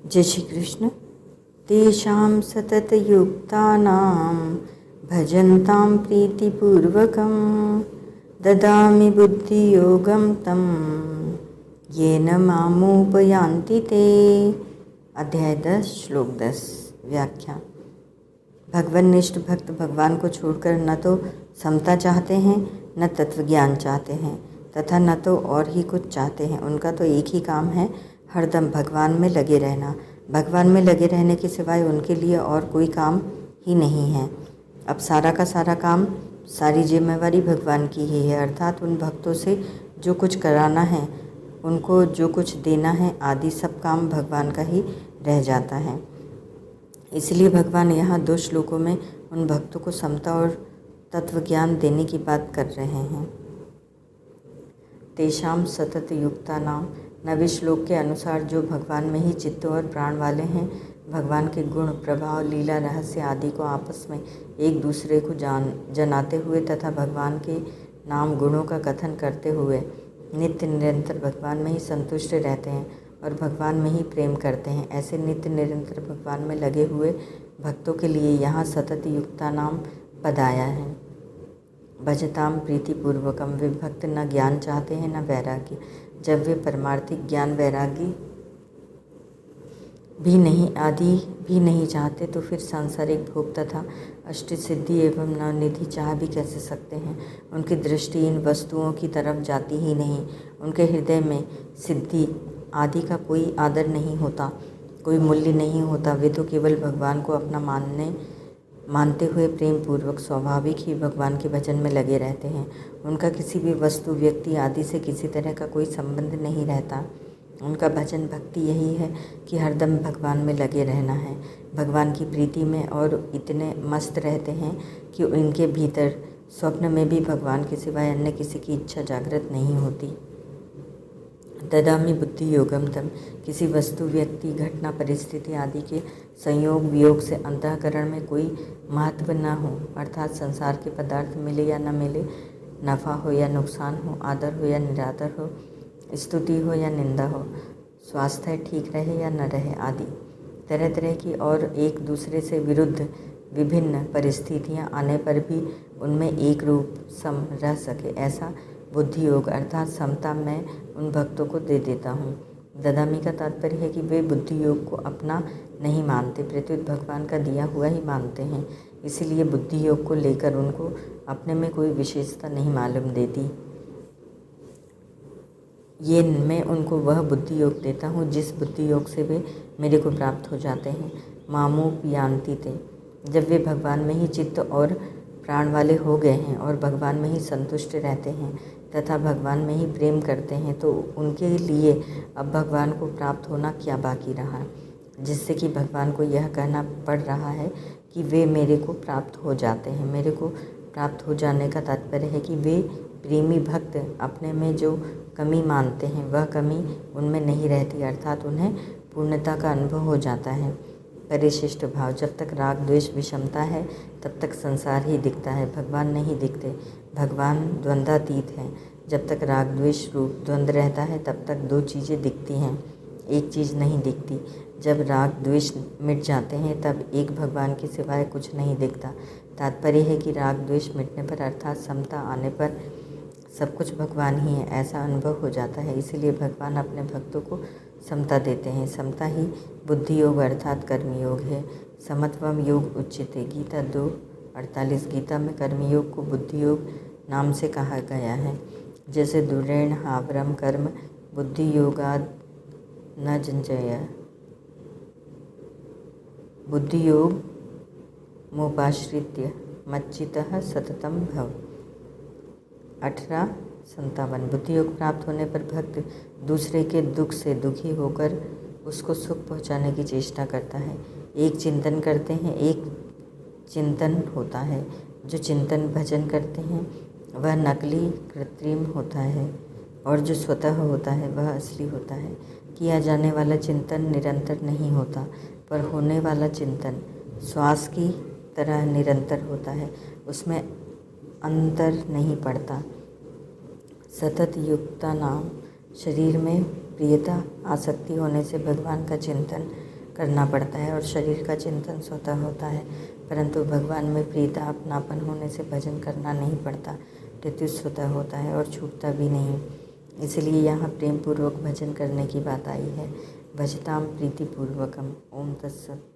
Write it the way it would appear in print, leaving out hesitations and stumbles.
जय श्री कृष्ण। तेषां सततयुक्तानां भजन्तां प्रीतिपूर्वकं ददामि बुद्धियोगं तं येन मामुपयान्ति ते। अध्याय 10 श्लोक 10। व्याख्या। भगवन्निष्ठ भक्त भगवान को छोड़कर न तो समता चाहते हैं, न तत्वज्ञान चाहते हैं, तथा न तो और ही कुछ चाहते हैं। उनका तो एक ही काम है, हरदम भगवान में लगे रहना। भगवान में लगे रहने के सिवाय उनके लिए और कोई काम ही नहीं है। अब सारा का सारा काम, सारी जिम्मेवारी भगवान की ही है, अर्थात उन भक्तों से जो कुछ कराना है, उनको जो कुछ देना है आदि सब काम भगवान का ही रह जाता है। इसलिए भगवान यहाँ 2 श्लोकों में उन भक्तों को समता और तत्व ज्ञान देने की बात कर रहे हैं। तेषाम सतत युक्ता नाम, 9वें श्लोक के अनुसार जो भगवान में ही चित्त और प्राण वाले हैं, भगवान के गुण, प्रभाव, लीला, रहस्य आदि को आपस में एक दूसरे को जनाते हुए तथा भगवान के नाम गुणों का कथन करते हुए नित्य निरंतर भगवान में ही संतुष्ट रहते हैं और भगवान में ही प्रेम करते हैं, ऐसे नित्य निरंतर भगवान में लगे हुए भक्तों के लिए यहाँ सतत युक्ता नाम पद आया है। भजताम प्रीतिपूर्वकम, वे भक्त न ज्ञान चाहते हैं न वैराग्य। जब वे परमार्थिक ज्ञान वैराग्य भी नहीं आदि भी नहीं चाहते तो फिर सांसारिक भोग तथा अष्ट सिद्धि एवं नवनिधि चाह भी कैसे सकते हैं। उनकी दृष्टि इन वस्तुओं की तरफ जाती ही नहीं। उनके हृदय में सिद्धि आदि का कोई आदर नहीं होता, कोई मूल्य नहीं होता। वे तो केवल भगवान को अपना मानते हुए प्रेम पूर्वक स्वाभाविक ही भगवान के भजन में लगे रहते हैं। उनका किसी भी वस्तु, व्यक्ति आदि से किसी तरह का कोई संबंध नहीं रहता। उनका भजन भक्ति यही है कि हरदम भगवान में लगे रहना है, भगवान की प्रीति में, और इतने मस्त रहते हैं कि इनके भीतर स्वप्न में भी भगवान के सिवाय अन्य किसी की इच्छा जागृत नहीं होती। ददामि बुद्धि योगम तम, किसी वस्तु, व्यक्ति, घटना, परिस्थिति आदि के संयोग वियोग से अंतःकरण में कोई महत्व न हो, अर्थात संसार के पदार्थ मिले या न मिले, नफ़ा हो या नुकसान हो, आदर हो या निरादर हो, स्तुति हो या निंदा हो, स्वास्थ्य ठीक रहे या न रहे आदि तरह तरह की और एक दूसरे से विरुद्ध विभिन्न परिस्थितियां आने पर भी उनमें एक रूप सम रह सके, ऐसा बुद्धि योग अर्थात समता मैं उन भक्तों को दे देता हूँ। ददामी का तात्पर्य है कि वे बुद्धि योग को अपना नहीं मानते, प्रत्युत भगवान का दिया हुआ ही मानते हैं। इसीलिए बुद्धि योग को लेकर उनको अपने में कोई विशेषता नहीं मालूम देती। ये मैं उनको वह बुद्धि योग देता हूँ जिस बुद्धि योग से वे मेरे को प्राप्त हो जाते हैं। मामुपयान्ति ते, जब वे भगवान में ही चित्त और प्राण वाले हो गए हैं और भगवान में ही संतुष्ट रहते हैं तथा भगवान में ही प्रेम करते हैं, तो उनके लिए अब भगवान को प्राप्त होना क्या बाकी रहा, जिससे कि भगवान को यह कहना पड़ रहा है कि वे मेरे को प्राप्त हो जाते हैं। मेरे को प्राप्त हो जाने का तात्पर्य है कि वे प्रेमी भक्त अपने में जो कमी मानते हैं वह कमी उनमें नहीं रहती, अर्थात उन्हें पूर्णता का अनुभव हो जाता है। परिशिष्ट भाव, जब तक राग द्वेष विषमता है तब तक संसार ही दिखता है, भगवान नहीं दिखते। भगवान द्वंद्वातीत है। जब तक राग द्वेष रूप द्वंद्व रहता है तब तक 2 चीज़ें दिखती हैं, एक चीज़ नहीं दिखती। जब राग द्वेष मिट जाते हैं तब एक भगवान के सिवाय कुछ नहीं दिखता। तात्पर्य है कि राग द्वेष मिटने पर अर्थात समता आने पर सब कुछ भगवान ही है, ऐसा अनुभव हो जाता है। इसीलिए भगवान अपने भक्तों को समता देते हैं। समता ही बुद्धि योग अर्थात कर्मयोग है। समत्वम योग उच्यते, गीता 2:48। गीता में कर्मयोग को बुद्धि योग नाम से कहा गया है। जैसे दुरेण हावरम कर्म बुद्धि योगाद न जंजय, बुद्धि योग मोपाश्रित्य मच्चितः सततम भव। 18:57। बुद्धि योग प्राप्त होने पर भक्त दूसरे के दुख से दुखी होकर उसको सुख पहुंचाने की चेष्टा करता है। एक चिंतन करते हैं, एक चिंतन होता है। जो चिंतन भजन करते हैं वह नकली कृत्रिम होता है और जो स्वतः होता है वह असली होता है। किया जाने वाला चिंतन निरंतर नहीं होता, पर होने वाला चिंतन श्वास की तरह निरंतर होता है, उसमें अंतर नहीं पड़ता। सतत युक्ता नाम, शरीर में प्रियता आसक्ति होने से भगवान का चिंतन करना पड़ता है और शरीर का चिंतन स्वतः होता है, परंतु भगवान में प्रीता अपनापन होने से भजन करना नहीं पड़ता। मृत्यु स्वतः होता है और छूटता भी नहीं। इसलिए यहाँ प्रेम पूर्वक भजन करने की बात आई है। भजताम प्रीतिपूर्वकम। ओम तत्सत।